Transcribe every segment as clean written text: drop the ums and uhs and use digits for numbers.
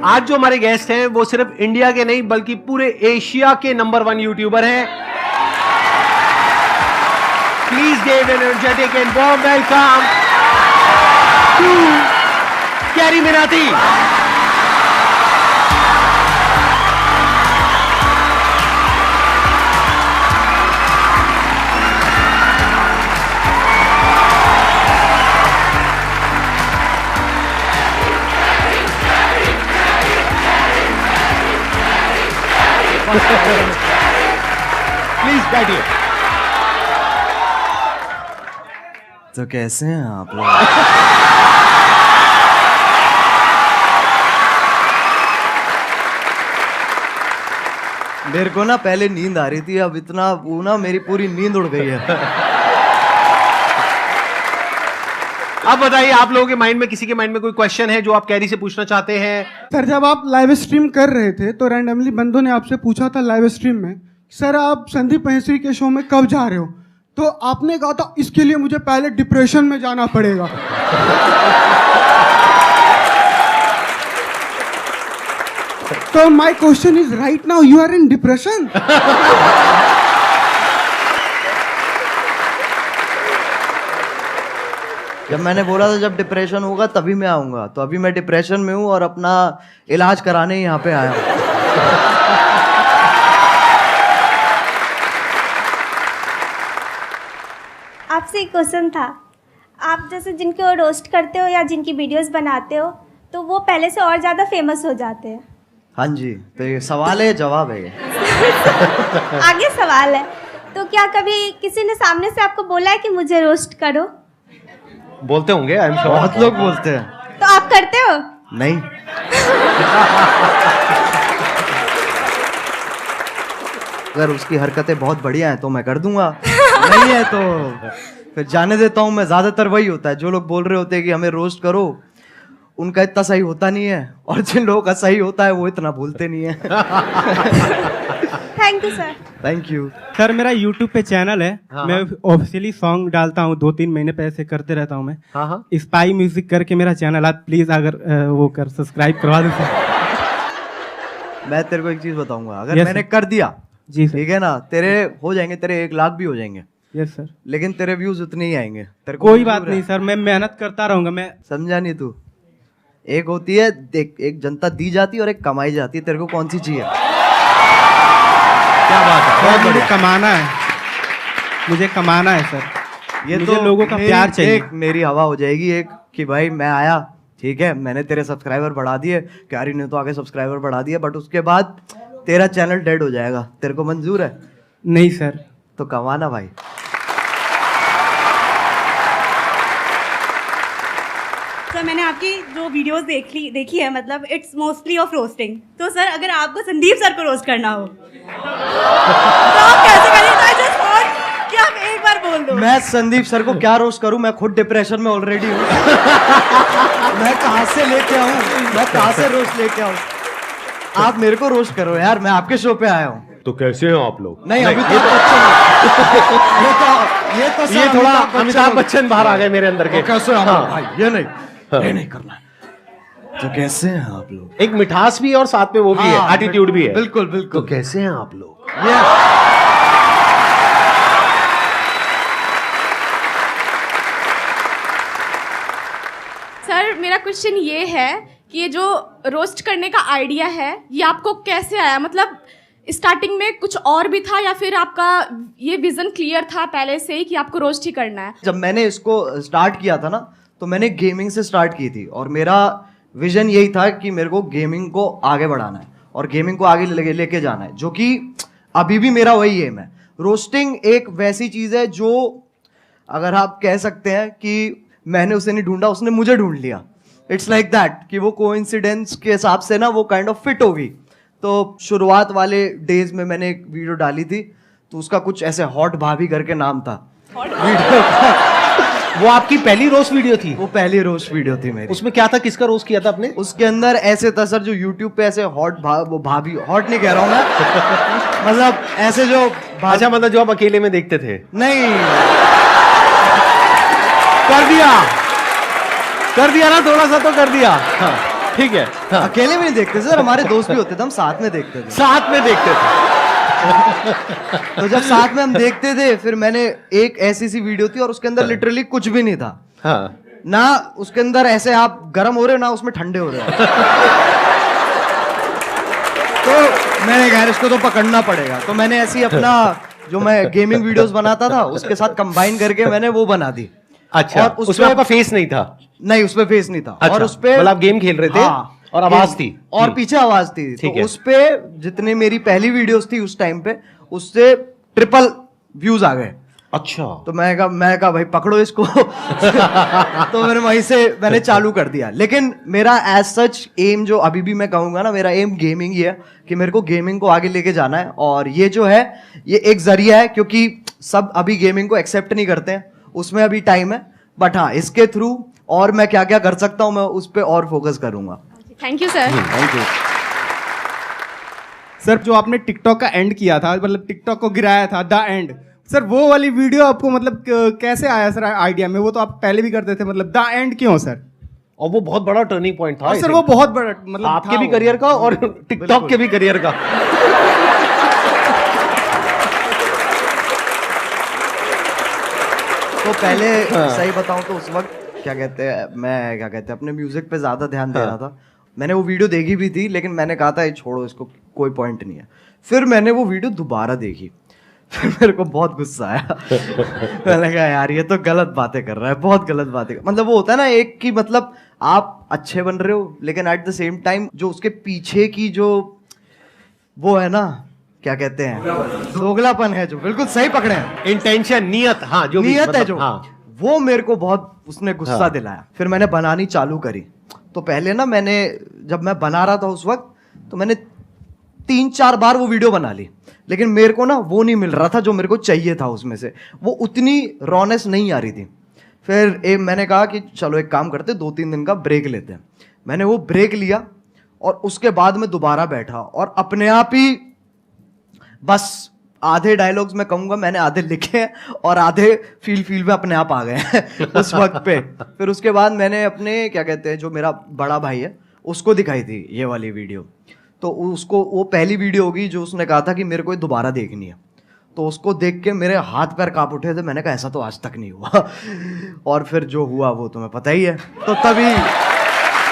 आज जो हमारे गेस्ट हैं वो सिर्फ इंडिया के नहीं बल्कि पूरे एशिया के नंबर 1 यूट्यूबर हैं। Please give an energetic and warm welcome to Carry Minati. Please बैठिए। तो कैसे हैं आप लोग? मेरे को ना पहले नींद आ रही थी, अब इतना वो ना मेरी पूरी नींद उड़ गई है। अब बताइए, आप लोगों के माइंड में, किसी के माइंड में कोई क्वेश्चन है जो आप कैरी से पूछना चाहते हैं? सर, जब आप लाइव स्ट्रीम कर रहे थे तो रैंडमली बंदों ने आपसे पूछा था लाइव स्ट्रीम में, सर आप संदीप महेश्वरी के शो में कब जा रहे हो? तो आपने कहा था इसके लिए मुझे पहले डिप्रेशन में जाना पड़ेगा। तो my question is right now you are in depression? जब मैंने बोला था जब डिप्रेशन होगा तभी मैं आऊंगा, तो अभी मैं डिप्रेशन में हूँ और अपना इलाज कराने यहाँ पे आया हूँ। आपसे एक क्वेश्चन था, आप जैसे जिनको रोस्ट करते हो या जिनकी वीडियोस बनाते हो तो वो पहले से और ज़्यादा फेमस हो जाते हैं। हाँ जी, तो ये सवाल है जवाब है ये। आगे सवाल है, तो क्या कभी किसी ने सामने से आपको बोला है कि मुझे रोस्ट करो? बोलते होंगे, आई एम श्योर। बहुत लोग बोलते हैं। तो आप करते हो? नहीं। अगर उसकी हरकतें बहुत बढ़िया हैं तो मैं कर दूंगा, नहीं है तो फिर जाने देता हूँ मैं। ज्यादातर वही होता है, जो लोग बोल रहे होते हैं कि हमें रोस्ट करो, उनका इतना सही होता नहीं है, और जिन लोगों का सही होता है वो इतना बोलते नहीं है। Thank you sir. Thank you sir. मेरा YouTube पे चैनल है, हाँ, मैं ऑफिशियली सॉन्ग डालता हूँ, 2-3 महीने पे ऐसे करते रहता हूँ मैं। हाँ हाँ। स्पाई म्यूजिक करके मेरा चैनल, आप प्लीज अगर वो कर सब्सक्राइब करवा दो सर। मैं तेरे को एक चीज बताऊंगा, अगर Yes, मैंने sir. कर दिया जी सर। ठीक है ना, तेरे हो जाएंगे, तेरे 1 लाख भी हो जाएंगे, यस सर। लेकिन तेरे व्यूज उतने ही आएंगे। तेरे को कोई बात मंजूर है? नहीं सर, मैं मेहनत करता रहूंगा मैं। समझा नहीं तू? एक होती है देख, एक जनता दी जाती है और एक कमाई जाती है, तेरे को कौन सी चाहिए? क्या बात है, बहुत मुझे बढ़िया। कमाना है, मुझे कमाना है सर। ये मुझे तो लोगों का मेरी- प्यार चाहिए। एक मेरी हवा हो जाएगी एक कि भाई मैं आया, ठीक है, मैंने तेरे सब्सक्राइबर बढ़ा दिए, क्यारी ने तो आगे सब्सक्राइबर बढ़ा दिए, बट उसके बाद तेरा चैनल डेड हो जाएगा। तेरे को मंजूर है? नहीं सर। तो कमाना भाई। सर मैंने आपकी जो वीडियोस देखी है, मतलब इट्स मोस्टली ऑफ रोस्टिंग। तो सर अगर आपको संदीप सर को रोस्ट करना हो तो आप कैसे करेंगे? आई जस्ट वांट कि आप एक बार बोल दो। मैं संदीप सर को क्या रोस्ट करूं? मैं खुद डिप्रेशन में ऑलरेडी हूं। मैं कहां से लेके आऊं? मैं कहां से रोस्ट लेके आऊं? आप मेरे को रोस्ट करो यार, मैं आपके शो पे आया हूं। तो कैसे हैं आप लोग? नहीं, अभी तो बच्चन ये तो ये थोड़ा अमिताभ बच्चन बाहर आ गए मेरे अंदर के। कैसे आप हाँ। भाई? ये नहीं करना है। तो कैसे हैं आप लोग? एक मिठास भी है और साथ में वो भी है, हाँ, एटीट्यूड भी है। बिल्कुल बिल्कुल। तो कैसे हैं आप लोग? ये सर मेरा क्वेश्चन ये है कि ये जो रोस्ट करने का आइडिया है ये आपको कैसे आया? मतलब स्टार्टिंग में कुछ और भी था या फिर आपका ये विजन क्लियर था पहले से ही कि आपको रोस्ट ही करना है? जब मैंने इसको स्टार्ट किया था ना, तो मैंने गेमिंग से स्टार्ट की थी, और मेरा विजन यही था कि मेरे को गेमिंग को आगे बढ़ाना है और गेमिंग को आगे लेके जाना है, जो कि अभी भी मेरा वही एम है। रोस्टिंग एक वैसी चीज है जो, अगर आप कह सकते हैं कि मैंने उसे नहीं ढूंढा, उसने मुझे ढूंढ लिया। इट्स लाइक दैट कि वो कोइंसिडेंस के हिसाब से ना वो काइंड ऑफ फिट होगी। तो शुरुआत वाले डेज में मैंने एक वीडियो डाली थी, तो उसका कुछ ऐसे हॉट भाभी करके नाम था वीडियो का। वो आपकी पहली रोस्ट वीडियो थी? वो पहली रोस्ट वीडियो थी मेरी। उसमें क्या था, किसका रोस्ट किया था आपने? उसके अंदर ऐसे था सर, जो यूट्यूब पे ऐसे वो भाभी, हॉट नहीं कह रहा हूँ मैं, मतलब ऐसे जो अच्छा, मतलब जो आप अकेले में देखते थे? नहीं, कर दिया ना, थोड़ा सा तो कर दिया। हाँ। ठीक है, हाँ। अकेले भी नहीं देखते सर, हमारे दोस्त भी होते थे, हम साथ में देखते थे। साथ में देखते थे। तो जब साथ में हम देखते थे, फिर मैंने एक ऐसी सी वीडियो थी और उसके अंदर लिटरली कुछ भी नहीं था। हाँ। ना उसके अंदर ऐसे आप गर्म हो रहे हो, ना उसमें ठंडे हो रहे हो। तो मैंने कहा इसको तो पकड़ना पड़ेगा, तो मैंने ऐसे ही अपना जो मैं गेमिंग वीडियोस बनाता था उसके साथ कंबाइन करके मैंने वो बना दी। अच्छा, और उसमें आपका फेस नहीं था? नहीं, उसमें फेस नहीं था। अच्छा, और उसपे मतलब आप गेम खेल रहे थे। हाँ, और आवाज थी और पीछे आवाज थी। ठीक तो है। उसपे जितनी मेरी पहली वीडियोस थी उस टाइम पे, उससे ट्रिपल व्यूज आ गए। अच्छा। तो मैं कहा भाई पकड़ो इसको। तो मैंने वहीं से मैंने चालू कर दिया। लेकिन मेरा एज सच एम जो अभी भी मैं कहूंगा ना, मेरा एम गेमिंग ही है कि मेरे को गेमिंग को आगे लेके जाना है। और ये जो है ये एक जरिया है, क्योंकि सब अभी गेमिंग को एक्सेप्ट नहीं करते हैं, उसमें अभी टाइम है। बट हाँ, इसके थ्रू और मैं क्या क्या कर सकता हूँ मैं उस पर और फोकस करूंगा। Thank you sir. Thank you sir, जो आपने टिकटॉक का एंड किया था, मतलब टिकटॉक को गिराया था, द एंड, सर वो वाली वीडियो आपको मतलब कैसे आया सर आइडिया में? वो तो आप पहले भी करते थे, मतलब द एंड क्यों सर? और वो बहुत बड़ा टर्निंग पॉइंट था सर वो बहुत बड़ा मतलब आपके था भी वो। करियर का और टिकटॉक के भी करियर का। तो पहले सही बताऊं तो उस वक्त क्या कहते हैं अपने म्यूजिक पे ज्यादा ध्यान दे रहा था। मैंने वो वीडियो देखी भी थी, लेकिन मैंने कहा था ये छोड़ो, इसको कोई पॉइंट नहीं है। फिर मैंने वो वीडियो दोबारा देखी, फिर मेरे को बहुत गुस्सा आया। मैंने कहा यार ये तो गलत बातें कर रहा है, बहुत गलत बातें मतलब वो होता है ना एक कि मतलब आप अच्छे बन रहे हो, लेकिन एट द सेम टाइम जो उसके पीछे की जो वो है ना, क्या कहते हैं, दोगलापन है, जो बिल्कुल सही पकड़े हैं, इंटेंशन, नियत, हाँ, जो भी नियत है मतलब, जो, हाँ। वो मेरे को बहुत उसने गुस्सा हाँ। दिलाया। फिर मैंने बनानी चालू करी। तो पहले ना मैंने जब मैं बना रहा था उस वक्त, तो मैंने 3-4 बार वो वीडियो बना ली, लेकिन मेरे को ना वो नहीं मिल रहा था जो मेरे को चाहिए था उसमें से, वो उतनी रॉनेस नहीं आ रही थी। फिर मैंने कहा कि चलो एक काम करते, 2-3 दिन का ब्रेक लेते हैं। मैंने वो ब्रेक लिया और उसके बाद मैं दोबारा बैठा और अपने आप ही बस आधे डायलॉग्स मैं कहूंगा मैंने आधे लिखे हैं और आधे फील में अपने आप आ गए हैं उस वक्त पे। फिर उसके बाद मैंने अपने क्या कहते हैं जो मेरा बड़ा भाई है उसको दिखाई थी ये वाली वीडियो। तो उसको वो पहली वीडियो होगी जो उसने कहा था कि मेरे को ये दोबारा देखनी है। तो उसको देख के मेरे हाथ पैर कांप उठे थे। मैंने कहा ऐसा तो आज तक नहीं हुआ। और फिर जो हुआ वो तुम्हें पता ही है। तो तभी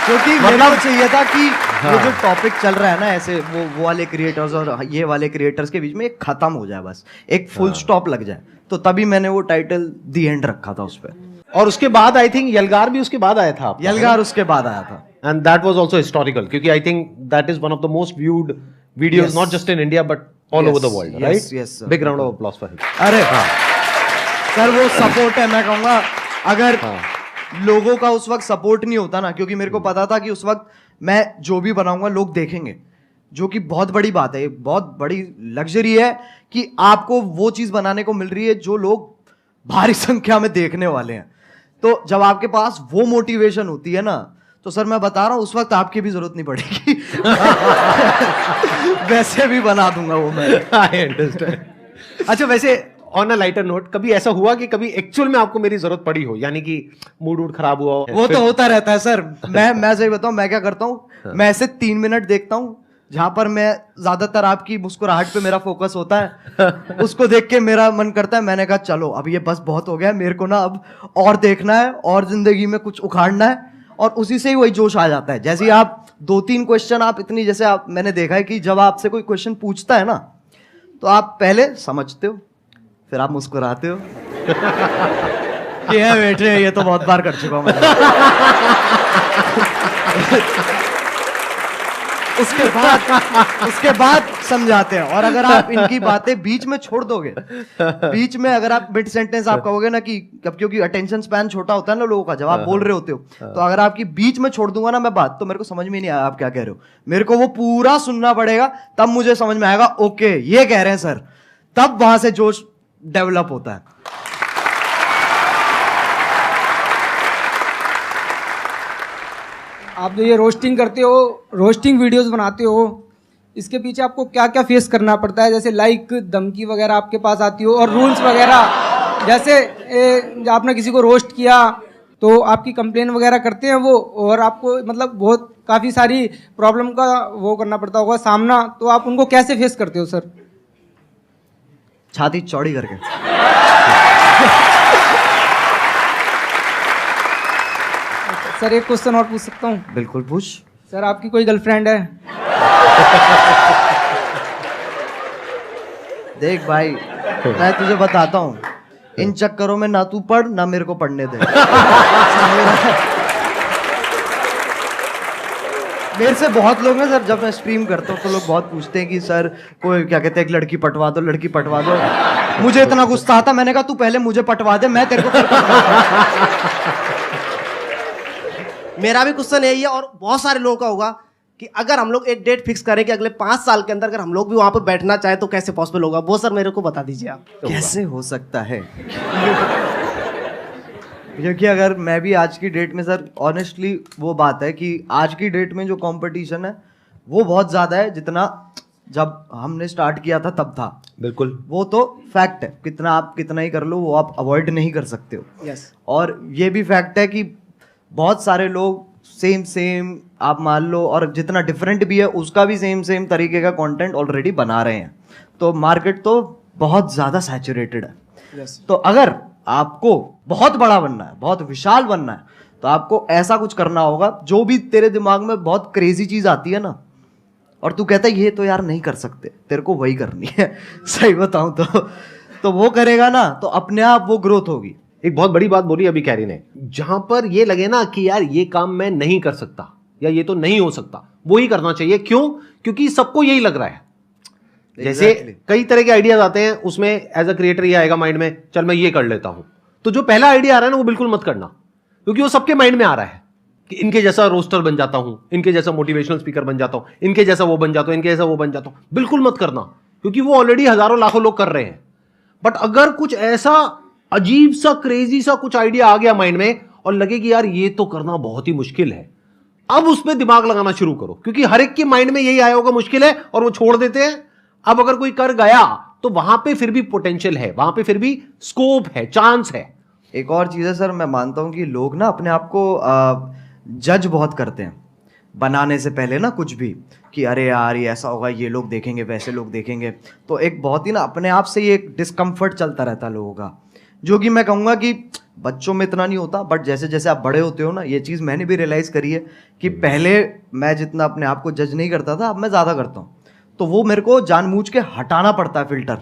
क्योंकि मेरे को चाहिए था कि ये जो टॉपिक चल रहा है ना ऐसे वो वाले क्रिएटर्स और ये वाले क्रिएटर्स के बीच में एक खत्म हो जाए, बस एक फुल स्टॉप लग जाए। तो तभी मैंने वो टाइटल दी एंड रखा था उस पर। और उसके बाद आई थिंक यलगार भी उसके बाद आया था आपका, यलगार उसके बाद आया था। And that was also historical, क्योंकि I think that is one of the most viewed videos, not just in India but all over the world, right? yes, sir. Big round of applause for him. अरे sir वो support है, मैं कहूंगा अगर लोगों का उस वक्त सपोर्ट नहीं होता ना, क्योंकि मेरे को पता था कि उस वक्त मैं जो भी बनाऊंगा लोग देखेंगे, जो कि बहुत बड़ी बात है, बहुत बड़ी लग्जरी है कि आपको वो चीज बनाने को मिल रही है जो लोग भारी संख्या में देखने वाले हैं। तो जब आपके पास वो मोटिवेशन होती है ना, तो सर मैं बता रहा हूं उस वक्त आपकी भी जरूरत नहीं पड़ेगी। वैसे भी बना दूंगा वो मैं। I understand. अच्छा, वैसे ऑन अ लाइटर नोट, कभी ऐसा हुआ कि कभी एक्चुअल में आपको मेरी जरूरत पड़ी हो, यानी कि मूड खराब हुआ हो? वो तो होता रहता है सर। मैं सही बताऊं, मैं क्या करता हूं, मैं ऐसे 3 मिनट देखता हूं जहां पर मैं ज्यादातर आपकी मुस्कुराहट पे मेरा फोकस होता है। उसको देख के मेरा मन करता है, मैंने कहा चलो अब ये बस बहुत हो गया, मेरे को ना अब और देखना है और जिंदगी में कुछ उखाड़ना है। और उसी से ही वही जोश आ जाता है। जैसे आप 2-3 क्वेश्चन आप इतनी, जैसे आप मैंने देखा है कि जब आपसे कोई क्वेश्चन पूछता है ना, तो आप पहले समझते हो, फिर आप मुस्कुराते हो कि है बेटे ये तो बहुत बार कर चुका हूं मैं। उसके बाद समझाते हैं। और अगर आप इनकी बातें बीच में छोड़ दोगे, बीच में अगर आप मिड सेंटेंस आप कहोगे ना कि क्योंकि अटेंशन स्पैन छोटा होता है ना लोगों का जब आप बोल रहे होते हो, तो अगर आपकी बीच में छोड़ दूंगा ना मैं बात, तो मेरे को समझ में नहीं आया आप क्या कह रहे हो। मेरे को वो पूरा सुनना पड़ेगा, तब मुझे समझ में आएगा ओके ये कह रहे हैं सर, तब वहां से जोश डेवलप होता है। आप जो ये रोस्टिंग करते हो, रोस्टिंग वीडियोस बनाते हो, इसके पीछे आपको क्या क्या फेस करना पड़ता है? जैसे लाइक धमकी वगैरह आपके पास आती हो, और रूल्स वगैरह, जैसे आपने किसी को रोस्ट किया तो आपकी कंप्लेन वगैरह करते हैं वो, और आपको मतलब बहुत काफ़ी सारी प्रॉब्लम का वो करना पड़ता होगा सामना, तो आप उनको कैसे फेस करते हो सर? छाती चौड़ी करके। सर एक क्वेश्चन और पूछ सकता हूँ? बिल्कुल पूछ। सर आपकी कोई गर्लफ्रेंड है? देख भाई, मैं तुझे बताता हूँ, इन चक्करों में ना तू पढ़ ना मेरे को पढ़ने दे। मेरे से बहुत लोग हैं सर, जब मैं स्ट्रीम करता हूँ तो लोग बहुत पूछते हैं कि सर कोई क्या कहते हैं, एक लड़की पटवा दो, लड़की पटवा दो। मुझे इतना गुस्सा आता, मैंने कहा तू पहले मुझे पटवा दे, मैं तेरे को फिर मेरा भी क्वेश्चन यही है, और बहुत सारे लोगों का होगा कि अगर हम लोग एक डेट फिक्स करें कि अगले 5 साल के अंदर अगर हम लोग भी वहां पर बैठना चाहे तो कैसे पॉसिबल होगा, वो सर मेरे को बता दीजिए आप। कैसे हो सकता है? क्योंकि अगर मैं भी आज की डेट में सर, ऑनेस्टली वो बात है कि आज की डेट में जो कंपटीशन है वो बहुत ज़्यादा है, जितना जब हमने स्टार्ट किया था तब था। बिल्कुल, वो तो फैक्ट है, कितना आप कितना ही कर लो वो आप अवॉइड नहीं कर सकते हो। यस। और ये भी फैक्ट है कि बहुत सारे लोग सेम आप मान लो, और जितना डिफरेंट भी है उसका भी सेम तरीके का कंटेंट ऑलरेडी बना रहे हैं, तो मार्केट तो बहुत ज़्यादा सैचुरेटेड है। यस। तो अगर आपको बहुत बड़ा बनना है, बहुत विशाल बनना है, तो आपको ऐसा कुछ करना होगा, जो भी तेरे दिमाग में बहुत क्रेजी चीज़ आती है ना, और तू कहता है ये तो यार नहीं कर सकते, तेरे को वही करनी है। सही बताऊं तो वो करेगा ना तो अपने आप वो ग्रोथ होगी। एक बहुत बड़ी बात बोली अभी कैरी ने, जहां पर ये लगे ना कि यार ये काम मैं नहीं कर सकता या ये तो नहीं हो सकता, वो ही करना चाहिए। क्यों? क्योंकि सबको यही लग रहा है। जैसे कई तरह के आइडियाज आते हैं, उसमें एज अ क्रिएटर ये आएगा माइंड में, चल मैं ये कर लेता हूं, तो जो पहला आइडिया आ रहा है ना वो बिल्कुल मत करना, क्योंकि वो सबके माइंड में आ रहा है कि इनके जैसा रोस्टर बन जाता हूं, इनके जैसा मोटिवेशनल स्पीकर बन जाता हूं, इनके जैसा वो बन जाता हूं, इनके जैसा वो बन जाता हूं। बिल्कुल मत करना, क्योंकि वो ऑलरेडी हजारों लाखों लोग कर रहे हैं। बट अगर कुछ ऐसा अजीब सा क्रेजी सा कुछ आइडिया आ गया माइंड में और लगे कि यार ये तो करना बहुत ही मुश्किल है, अब उसमें दिमाग लगाना शुरू करो, क्योंकि हर एक के माइंड में यही आया होगा मुश्किल है और वो छोड़ देते हैं। अब अगर कोई कर गया तो वहां पे फिर भी पोटेंशियल है, वहां पे फिर भी स्कोप है, चांस है। एक और चीज़ है सर, मैं मानता हूं कि लोग ना अपने आप को जज बहुत करते हैं बनाने से पहले ना, कुछ भी कि अरे यार ये ऐसा होगा, ये लोग देखेंगे, वैसे लोग देखेंगे, तो एक बहुत ही ना अपने आप से ये एक डिस्कम्फर्ट चलता रहता है लोगों का, जो कि मैं कहूँगा कि बच्चों में इतना नहीं होता, बट जैसे जैसे आप बड़े होते हो ना, ये चीज़ मैंने भी रियलाइज़ करी है कि पहले मैं जितना अपने आप को जज नहीं करता था, अब मैं ज़्यादा करता हूँ। तो वो मेरे को जानबूझ के हटाना पड़ता है फिल्टर,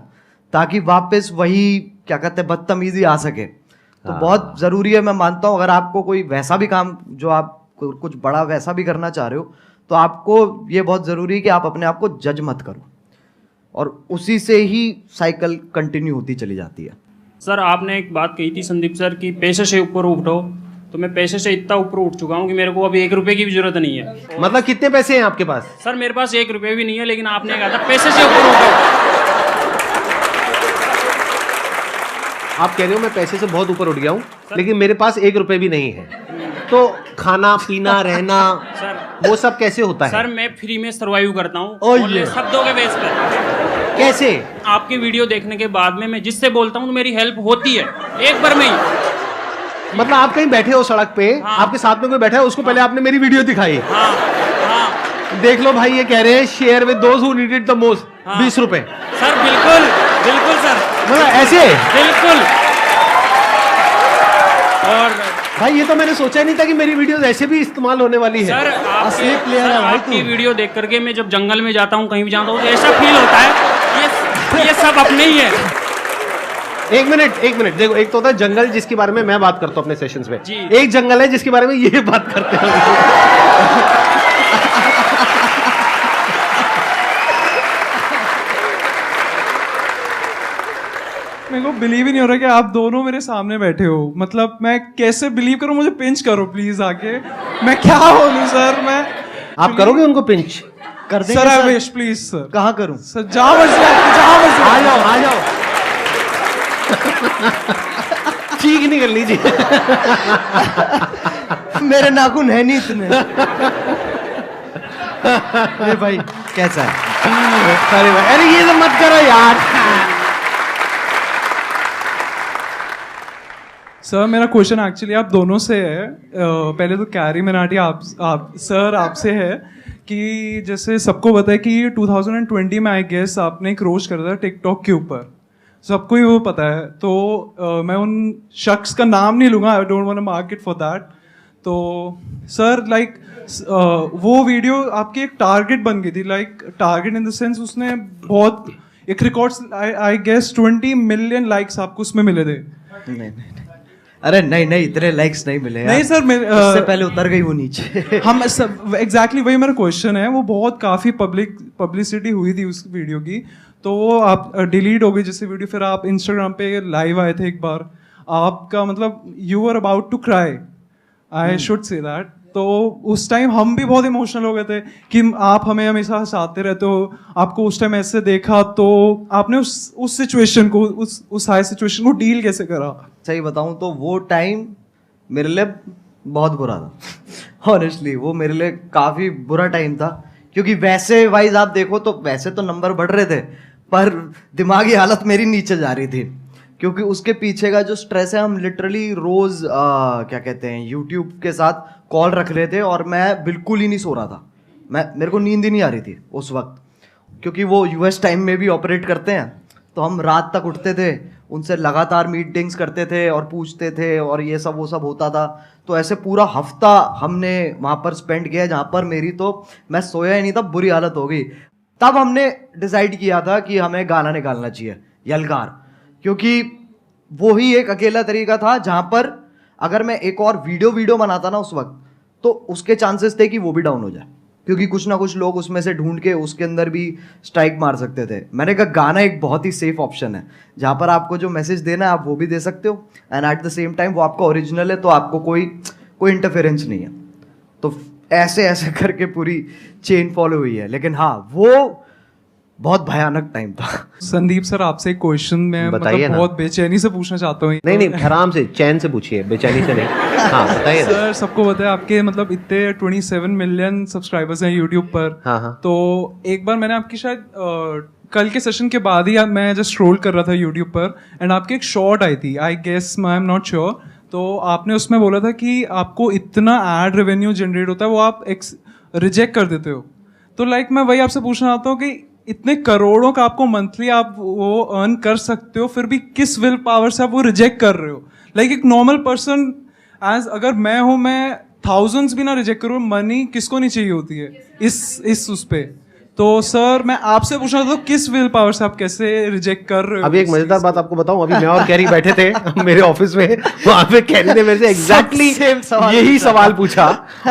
ताकि वापस वही क्या कहते हैं बदतमीजी आ सके। तो बहुत ज़रूरी है, मैं मानता हूँ, अगर आपको कोई वैसा भी काम जो आप कुछ बड़ा वैसा भी करना चाह रहे हो, तो आपको ये बहुत ज़रूरी है कि आप अपने आप को जज मत करो, और उसी से ही साइकिल कंटिन्यू होती चली जाती है। सर आपने एक बात कही थी संदीप सर कि पैसे से ऊपर उठो, तो मैं पैसे से इतना ऊपर उठ चुका हूँ कि मेरे को अभी 1 रुपए की भी जरूरत नहीं है। मतलब कितने पैसे हैं आपके पास? सर मेरे पास 1 रुपए भी नहीं है, लेकिन आपने कहा था पैसे से ऊपर उठो। आप कह रहे हो मैं पैसे से बहुत ऊपर उठ गया हूँ, लेकिन मेरे पास 1 रुपए भी नहीं है, तो खाना पीना रहना सर वो सब कैसे होता है? सर मैं फ्री में सर्वाइव करता हूँ शब्दों के बेस पर। कैसे? आपकी वीडियो देखने के बाद में मैं जिससे बोलता हूँ तो मेरी हेल्प होती है एक बार में ही। मतलब आप कहीं बैठे हो सड़क पे, हाँ। आपके साथ में कोई बैठा है, उसको पहले आपने मेरी वीडियो दिखाई, हाँ हाँ देख लो भाई ये कह रहे हैं share with those who need it the most, 20 रुपए। सर बिल्कुल बिल्कुल सर, मतलब ऐसे बिल्कुल। और भाई ये तो मैंने सोचा नहीं था कि मेरी वीडियोस ऐसे भी इस्तेमाल होने वाली है। सर आपकी वीडियो देख करके मैं जब जंगल में जाता हूँ, कहीं भी जाता हूँ, तो ऐसा फील होता है ये सब अपने ही है। एक मिनट देखो, एक तो होता है जंगल जिसके बारे में मैं बात करता हूँ अपने सेशंस में, जी। एक जंगल है जिसके बारे में ये बात करते हैं। मेरे को बिलीव ही नहीं हो रहा कि आप दोनों मेरे सामने बैठे हो। मतलब मैं कैसे बिलीव करूं? मुझे पिंच करो प्लीज आके, मैं क्या बोलूं सर। मैं आप करोगे उनको पिंच? कर देंगे sir. I wish please sir. कहाँ करूं सर? जहाँ मर्जी जहाँ मर्जी आ जाओ ठीक नहीं कर लीजिए। मेरे नाखून है नहीं इतने। अरे भाई कैसा है? अरे भाई, अरे ये तो मत करो यार। सर मेरा क्वेश्चन एक्चुअली आप दोनों से है। पहले तो कैरी मिनाटी आप सर आपसे है कि जैसे सबको पता है कि 2020 में आई गेस आपने एक रोस्ट करा था टिकटॉक के ऊपर, सबको ही वो पता है। तो मैं उन शख्स का नाम नहीं लूँगा, I don't want to mark it for that. तो सर लाइक वो वीडियो आपकी एक टारगेट बन गई थी, like target in the sense उसने बहुत एक records I guess 20 million likes आपको उसमें मिले थे। नहीं, अरे नहीं इतने लाइक्स नहीं मिले नहीं सर, उससे पहले उतर गई वो नीचे। हम सब एग्जैक्टली वही मेरा क्वेश्चन है। वो बहुत काफ़ी पब्लिसिटी हुई थी उस वीडियो की, तो वो आप डिलीट हो गई जैसे वीडियो। फिर आप इंस्टाग्राम पे लाइव आए थे एक बार, आपका मतलब you are about to cry, I should say that. तो उस टाइम हम भी बहुत इमोशनल हो गए थे कि आप हमें हमेशा हंसाते रहते हो, आपको उस टाइम ऐसे देखा, तो आपने उस सिचुएशन को उस हाई सिचुएशन को डील कैसे करा? सही बताऊं तो वो टाइम मेरे लिए बहुत बुरा था ऑनेस्टली। वो मेरे लिए काफ़ी बुरा टाइम था, क्योंकि वैसे वाइज आप देखो तो वैसे तो नंबर बढ़ रहे थे, पर दिमागी हालत मेरी नीचे जा रही थी, क्योंकि उसके पीछे का जो स्ट्रेस है, हम लिटरली रोज़ क्या कहते हैं यूट्यूब के साथ कॉल रख रहे थे और मैं बिल्कुल ही नहीं सो रहा था। मेरे को नींद ही नहीं आ रही थी उस वक्त, क्योंकि वो यूएस टाइम में भी ऑपरेट करते हैं, तो हम रात तक उठते थे, उनसे लगातार मीटिंग्स करते थे और पूछते थे और ये सब वो सब होता था। तो ऐसे पूरा हफ्ता हमने वहाँ पर स्पेंड किया, जहाँ पर मेरी तो मैं सोया ही नहीं था, बुरी हालत हो गई। तब हमने डिसाइड किया था कि हमें गाना निकालना चाहिए, यलगार, क्योंकि वो ही एक अकेला तरीका था जहाँ पर अगर मैं एक और वीडियो बनाता ना उस वक्त, तो उसके चांसेस थे कि वो भी डाउन हो जाए, क्योंकि कुछ ना कुछ लोग उसमें से ढूंढ के उसके अंदर भी स्ट्राइक मार सकते थे। मैंने कहा गाना एक बहुत ही सेफ ऑप्शन है, जहाँ पर आपको जो मैसेज देना है आप वो भी दे सकते हो, and at the same time वो आपका ओरिजिनल है, तो आपको कोई इंटरफेरेंस नहीं है। तो ऐसे करके पूरी चेन फॉलो हुई है। लेकिन हाँ, वो बहुत भयानक टाइम था। संदीप सर आपसे एक क्वेश्चन मैं बताइए ना। बहुत बेचैनी से पूछना चाहता हूँ। नहीं आराम से चैन से पूछिए, बेचैनी से नहीं। हाँ बताइए ना। सर सबको पता है आपके मतलब इतने 27 मिलियन सब्सक्राइबर्स हैं यूट्यूब पर। हाँ। तो एक बार मैंने आपकी शायद कल के सेशन के बाद ही मैं जस्ट स्क्रॉल कर रहा था यूट्यूब पर, एंड आपकी एक शॉर्ट आई थी, I guess I am not sure, तो आपने उसमें बोला था कि आपको इतना एड रेवेन्यू जनरेट होता है वो आप रिजेक्ट कर देते हो। तो लाइक मैं वही आपसे पूछना चाहता हूँ कि इतने करोड़ों का आपको मंथली आप वो अर्न कर सकते हो, फिर भी किस विल पावर से आप वो रिजेक्ट कर रहे हो? लाइक एक नॉर्मल पर्सन एज अगर मैं हूँ, मैं थाउजेंड्स भी ना रिजेक्ट करूँ, मनी किसको नहीं चाहिए होती है इस उस पे। तो सर मैं आपसे पूछना था, किस विल पावर से आप कैसे रिजेक्ट कर रहे हो? अभी एक मजेदार बात आपको बताऊं, अभी मैं और कैरी बैठे थे मेरे ऑफिस में, वहां पे कैरी ने मेरे से एग्जैक्टली यही सवाल पूछा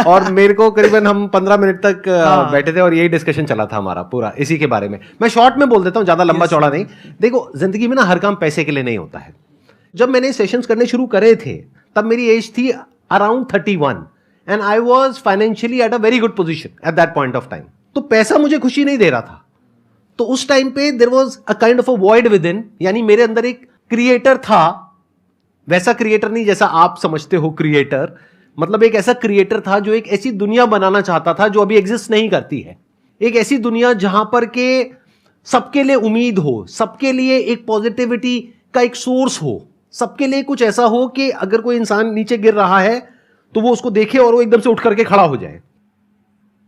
और मेरे को करीबन हम 15 मिनट तक बैठे थे और यही डिस्कशन चला था हमारा पूरा इसी के बारे में। मैं शॉर्ट में बोल देता हूं, ज्यादा लंबा चौड़ा नहीं। देखो जिंदगी में ना हर काम पैसे के लिए नहीं होता है। जब मैंने सेशंस करने शुरू करे थे तब मेरी एज थी around 31 and I was financially at a very good position at that point of time. तो पैसा मुझे खुशी नहीं दे रहा था। तो उस टाइम पे there was a kind of a void within, यानी मेरे अंदर एक क्रिएटर था, वैसा क्रिएटर नहीं जैसा आप समझते हो क्रिएटर, मतलब एक ऐसा क्रिएटर था जो एक ऐसी दुनिया बनाना चाहता था जो अभी एग्जिस्ट नहीं करती है। एक ऐसी दुनिया जहां पर के सबके लिए उम्मीद हो, सबके लिए एक पॉजिटिविटी का एक सोर्स हो, सबके लिए कुछ ऐसा हो कि अगर कोई इंसान नीचे गिर रहा है तो वो उसको देखे और वो एकदम से उठ करके खड़ा हो जाए।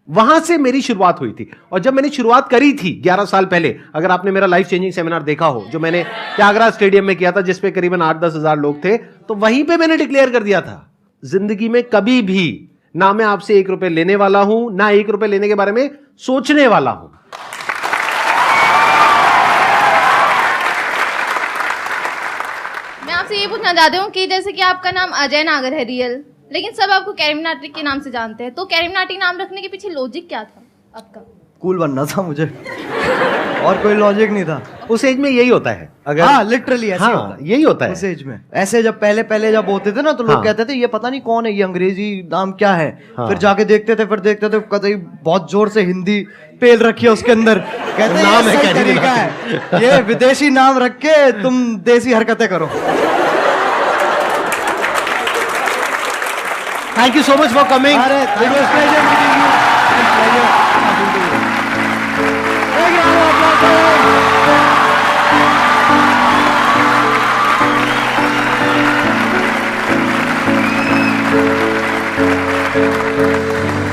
वहां से मेरी शुरुआत हुई थी। और जब मैंने शुरुआत करी थी 11 साल पहले, अगर आपने मेरा लाइफ चेंजिंग सेमिनार देखा हो जो मैंने त्यागराज स्टेडियम में किया था, जिसपे करीबन 8-10 हजार लोग थे, तो वहीं पे मैंने डिक्लेयर कर दिया था, जिंदगी में कभी भी ना मैं आपसे 1 रुपए लेने वाला हूं, ना 1 रुपए लेने के बारे में सोचने वाला हूं। मैं आपसे ये पूछना चाहती हूँ कि जैसे कि आपका नाम अजय नागर है रियल, लेकिन सब आपको कैरिमिनाटी के नाम से जानते हैं, तो कैरिमिनाटी नाम रखने के पीछे लॉजिक क्या था आपका? कूल बनना था मुझे और कोई लॉजिक नहीं था। उस एज में यही होता है। अगर हाँ लिटरली ऐसे होता है। यही होता है उस एज में। ऐसे जब पहले जब होते थे ना, तो लोग कहते थे ये पता नहीं कौन है, ये अंग्रेजी नाम क्या है। फिर जाके देखते थे कतई बहुत जोर से हिंदी पेल रखी है उसके अंदर, कहते नाम है तरीका है, ये विदेशी नाम रख के तुम देसी हरकतें करो। Thank you so much for coming. It was pleasure meeting you. Pleasure talking to you. है।